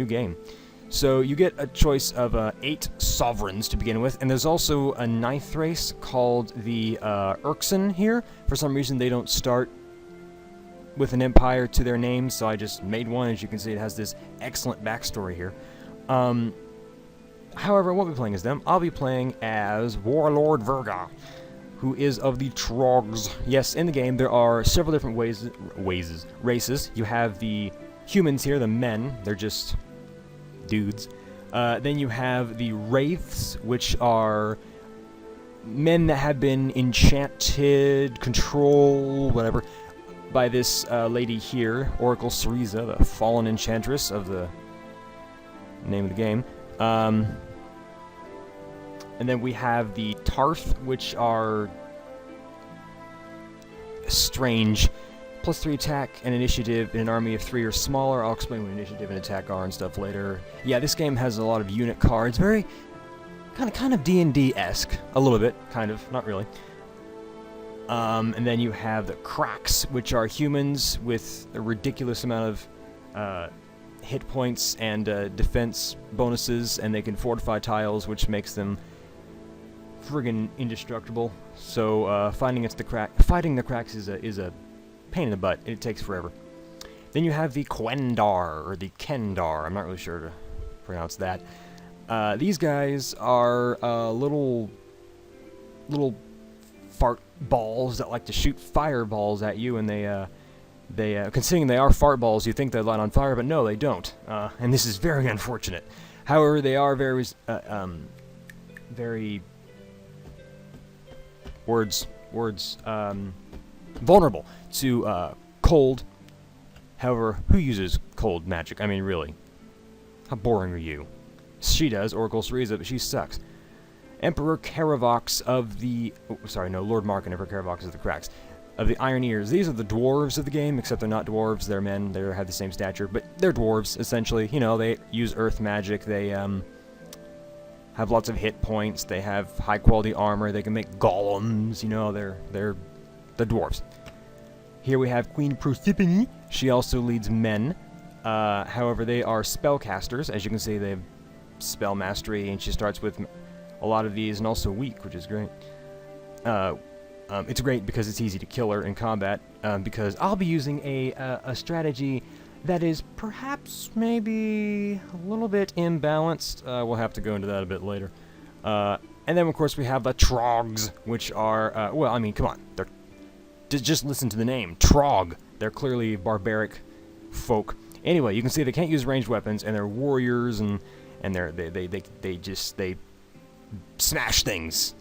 new game. So you get a choice of 8 sovereigns to begin with, and there's also a 9th race called the Urxen here. For some reason they don't start with an empire to their name, so I just made one. As you can see, it has this excellent backstory here. However, I won't be playing as them. I'll be playing as Warlord Verga, who is of the Trogs. Yes, in the game there are several different races. You have the humans here, the men. They're just dudes. Then you have the Wraiths, which are men that have been enchanted, control, whatever, by this lady here, Oracle Syriza, the fallen Enchantress of the name of the game. And then we have the Tarth, which are strange. +3 attack and initiative in an army of 3 or smaller. I'll explain what initiative and attack are and stuff later. Yeah, this game has a lot of unit cards. Very kind of D&D-esque. A little bit, kind of, not really. And then you have the Cracks, which are humans with a ridiculous amount of hit points and defense bonuses, and they can fortify tiles, which makes them friggin' indestructible. So fighting the Cracks is a pain in the butt. It takes forever. Then you have the Quendar, or the Kendar. I'm not really sure to pronounce that. These guys are little fart balls that like to shoot fireballs at you, and they considering they are fart balls, you think they light on fire, but no, they don't. And this is very unfortunate. However, they are very vulnerable to cold. However, who uses cold magic? I mean, really, how boring are you? She does, Oracle Syriza, but she sucks. Emperor Caravox of the... Lord Mark and Emperor Caravox of the Cracks. Of the Iron Ears. These are the dwarves of the game, except they're not dwarves, they're men, they have the same stature, but they're dwarves, essentially. You know, they use earth magic, they have lots of hit points, they have high-quality armor, they can make golems, you know, they're the dwarves. Here we have Queen Proserpine. She also leads men. However, they are spellcasters. As you can see, they have spell mastery, and she starts with a lot of these, and also weak, which is great. It's great because it's easy to kill her in combat, because I'll be using a strategy that is perhaps maybe a little bit imbalanced. We'll have to go into that a bit later. And then, of course, we have the Trogs, which are, well, I mean, come on. Just listen to the name, Trog. They're clearly barbaric folk. Anyway, you can see they can't use ranged weapons, and they're warriors, and they smash things,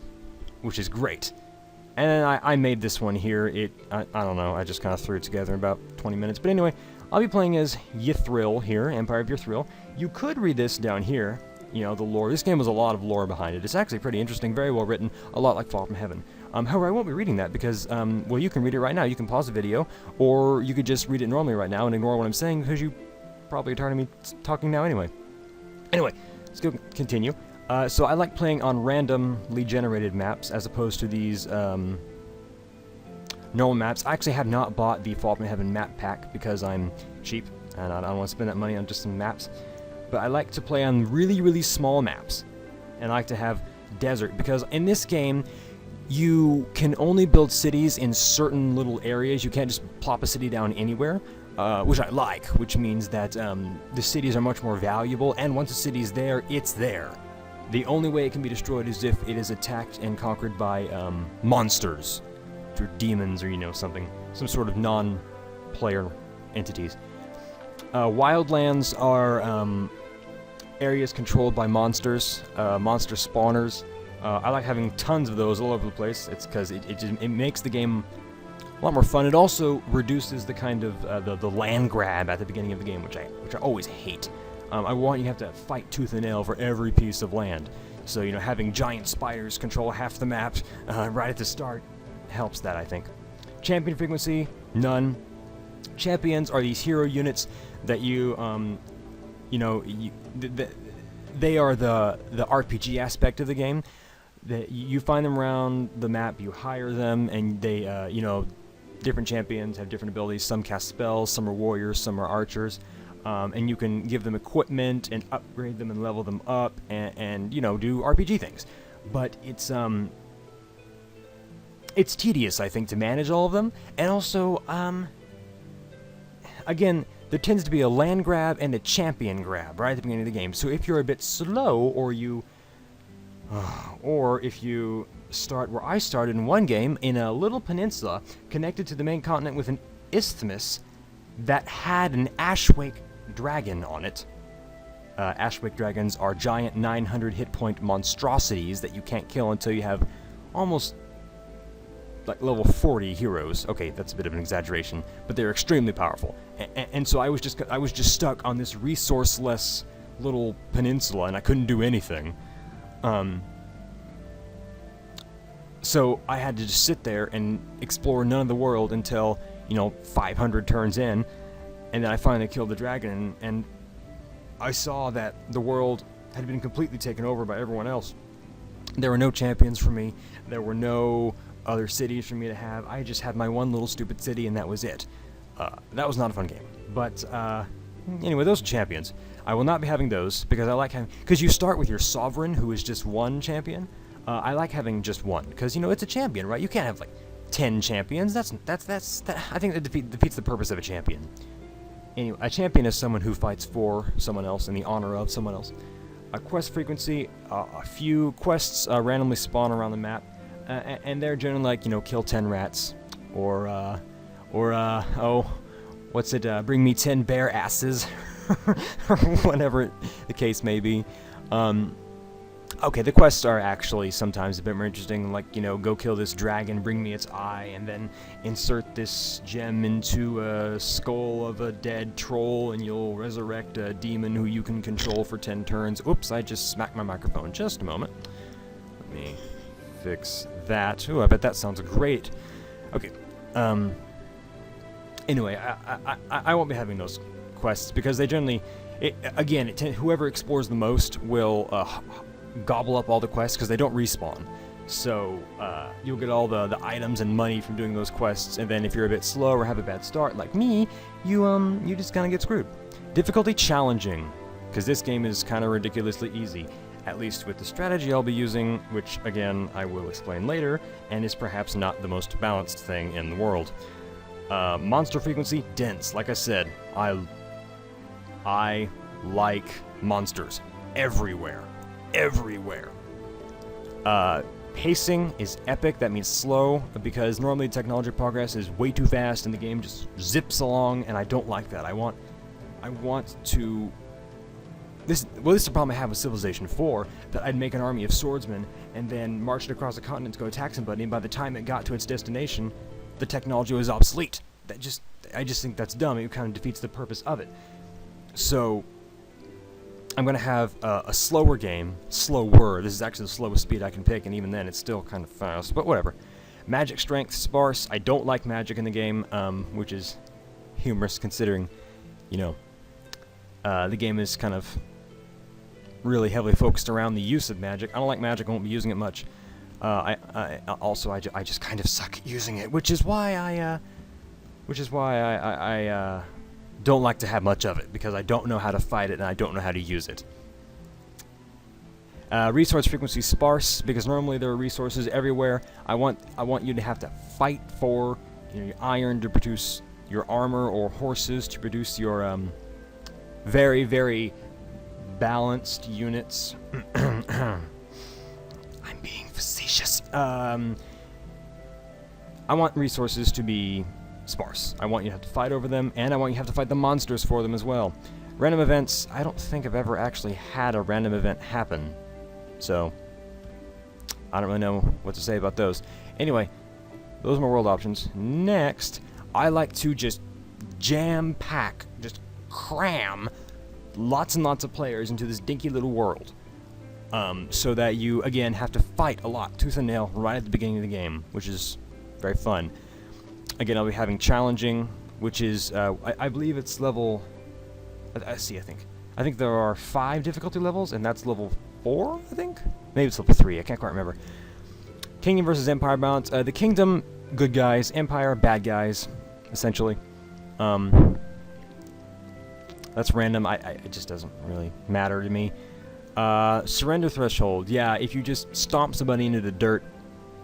which is great. And then I made this one here. I don't know, I just kind of threw it together in about 20 minutes. But anyway, I'll be playing as Ythril here, Empire of Ythril. You could read this down here, you know, the lore. This game has a lot of lore behind it. It's actually pretty interesting, very well written, a lot like Fall from Heaven. However, I won't be reading that because, well, you can read it right now. You can pause the video, or you could just read it normally right now and ignore what I'm saying because you probably are tired of me talking now anyway. Anyway, let's go continue. So I like playing on randomly generated maps as opposed to these normal maps. I actually have not bought the Fall from Heaven map pack because I'm cheap and I don't want to spend that money on just some maps. But I like to play on really, really small maps. And I like to have desert because in this game, you can only build cities in certain little areas. You can't just plop a city down anywhere. Which I like, which means that the cities are much more valuable, and once a city's there, it's there. The only way it can be destroyed is if it is attacked and conquered by monsters, through demons or, you know, some sort of non-player entities. Wildlands are areas controlled by monsters, monster spawners. I like having tons of those all over the place. It's because it makes the game a lot more fun. It also reduces the kind of the land grab at the beginning of the game, which I always hate. I want you to have to fight tooth and nail for every piece of land. So, you know, having giant spiders control half the map right at the start helps that, I think. Champion frequency, none. Champions are these hero units that you know, they are the RPG aspect of the game. That you find them around the map, you hire them, and they, you know, different champions have different abilities. Some cast spells, some are warriors, some are archers. and you can give them equipment and upgrade them and level them up and you know, do RPG things. But it's tedious, I think, to manage all of them, and also, again, there tends to be a land grab and a champion grab right at the beginning of the game. So if you're a bit slow, or if you start where I started in one game, in a little peninsula connected to the main continent with an isthmus that had an Ashwake dragon on it. Ashwake dragons are giant 900 hit point monstrosities that you can't kill until you have almost like level 40 heroes. Okay, that's a bit of an exaggeration, but they're extremely powerful. And so I was just stuck on this resourceless little peninsula, and I couldn't do anything. So I had to just sit there and explore none of the world until, you know, 500 turns in, and then I finally killed the dragon, and I saw that the world had been completely taken over by everyone else. There were no champions for me. There were no other cities for me to have. I just had my one little stupid city, and that was it. That was not a fun game. But anyway, those are champions. I will not be having those because I like having, because you start with your sovereign, who is just one champion. I like having just one because, you know, it's a champion, right? You can't have like 10 champions. That I think that defeats the purpose of a champion. Anyway, a champion is someone who fights for someone else in the honor of someone else. A quest frequency, a few quests randomly spawn around the map, and they're generally like, you know, kill 10 rats, or what's it, bring me 10 bear asses, or whatever the case may be. Okay, the quests are actually sometimes a bit more interesting, like, you know, go kill this dragon, bring me its eye, and then insert this gem into a skull of a dead troll, and you'll resurrect a demon who you can control for 10 turns. Oops, I just smacked my microphone. Just a moment. Let me fix that. Ooh, I bet that sounds great. Okay, anyway, I won't be having those quests, because they generally, whoever explores the most will, gobble up all the quests because they don't respawn. So you'll get all the items and money from doing those quests, and then if you're a bit slow or have a bad start like me, you just kind of get screwed. Difficulty challenging, because this game is kind of ridiculously easy, at least with the strategy I'll be using, which again I will explain later, and is perhaps not the most balanced thing in the world. Monster frequency, dense. Like I said, I like monsters everywhere. Pacing is epic. That means slow, because normally technology progress is way too fast and the game just zips along, and I don't like that. I want to... This is the problem I have with Civilization 4, that I'd make an army of swordsmen and then march it across the continent to go attack somebody, and by the time it got to its destination, the technology was obsolete. I just think that's dumb. It kind of defeats the purpose of it. So I'm going to have a slower game. Slower. This is actually the slowest speed I can pick, and even then it's still kind of fast, but whatever. Magic strength, sparse. I don't like magic in the game, which is humorous considering, you know, the game is kind of really heavily focused around the use of magic. I don't like magic. I won't be using it much. I just kind of suck at using it, which is why I don't like to have much of it, because I don't know how to fight it and I don't know how to use it. Resource frequency sparse, because normally there are resources everywhere. I want you to have to fight for, you know, your iron to produce your armor, or horses to produce your very, very balanced units. I'm being facetious. I want resources to be sparse. I want you to have to fight over them, and I want you to have to fight the monsters for them as well. Random events, I don't think I've ever actually had a random event happen, so I don't really know what to say about those. Anyway, those are my world options. Next, I like to just jam-pack, just cram lots and lots of players into this dinky little world, so that you, again, have to fight a lot, tooth and nail, right at the beginning of the game, which is very fun. Again, I'll be having challenging, which is, I believe it's level... I think there are 5 difficulty levels, and that's level 4, I think? Maybe it's level 3, I can't quite remember. Kingdom versus Empire balance. The Kingdom, good guys. Empire, bad guys, essentially. That's random. It just doesn't really matter to me. Surrender threshold. Yeah, if you just stomp somebody into the dirt,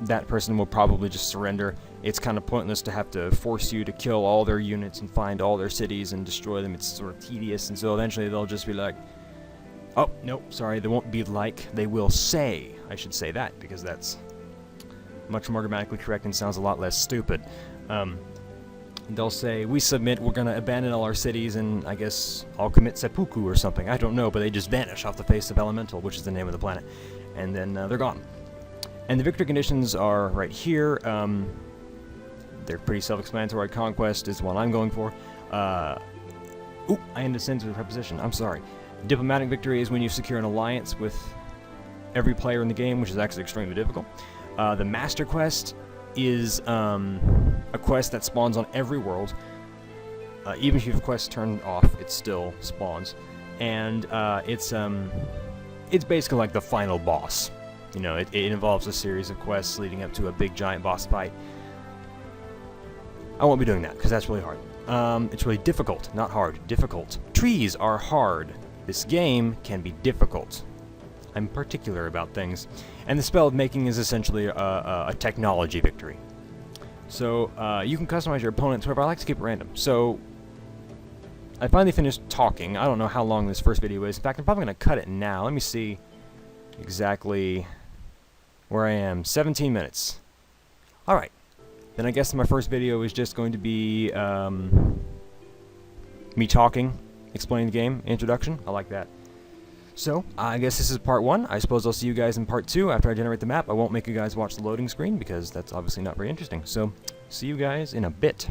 that person will probably just surrender. It's kind of pointless to have to force you to kill all their units and find all their cities and destroy them. It's sort of tedious, and so eventually they'll just be like, oh, nope, sorry, they won't be like, they will say. I should say that, because that's much more grammatically correct and sounds a lot less stupid. They'll say, we submit, we're going to abandon all our cities, and I guess I'll commit seppuku or something. I don't know, but they just vanish off the face of Elemental, which is the name of the planet. And then they're gone. And the victory conditions are right here. They're pretty self-explanatory. Conquest is what I'm going for. Ooh, I ended a sentence with a preposition. I'm sorry. Diplomatic victory is when you secure an alliance with every player in the game, which is actually extremely difficult. The Master Quest is a quest that spawns on every world. Even if you have a quest turned off, it still spawns. And it's basically like the final boss. You know, it involves a series of quests leading up to a big giant boss fight. I won't be doing that, because that's really hard. It's really difficult, not hard. Difficult. Trees are hard. This game can be difficult. I'm particular about things. And the spell of making is essentially a technology victory. So, you can customize your opponents, however, I like to keep it random. So, I finally finished talking. I don't know how long this first video is. In fact, I'm probably going to cut it now. Let me see exactly where I am. 17 minutes. Alright. Then I guess my first video is just going to be me talking, explaining the game, introduction. I like that. So, I guess this is part 1. I suppose I'll see you guys in part 2 after I generate the map. I won't make you guys watch the loading screen because that's obviously not very interesting. So, see you guys in a bit.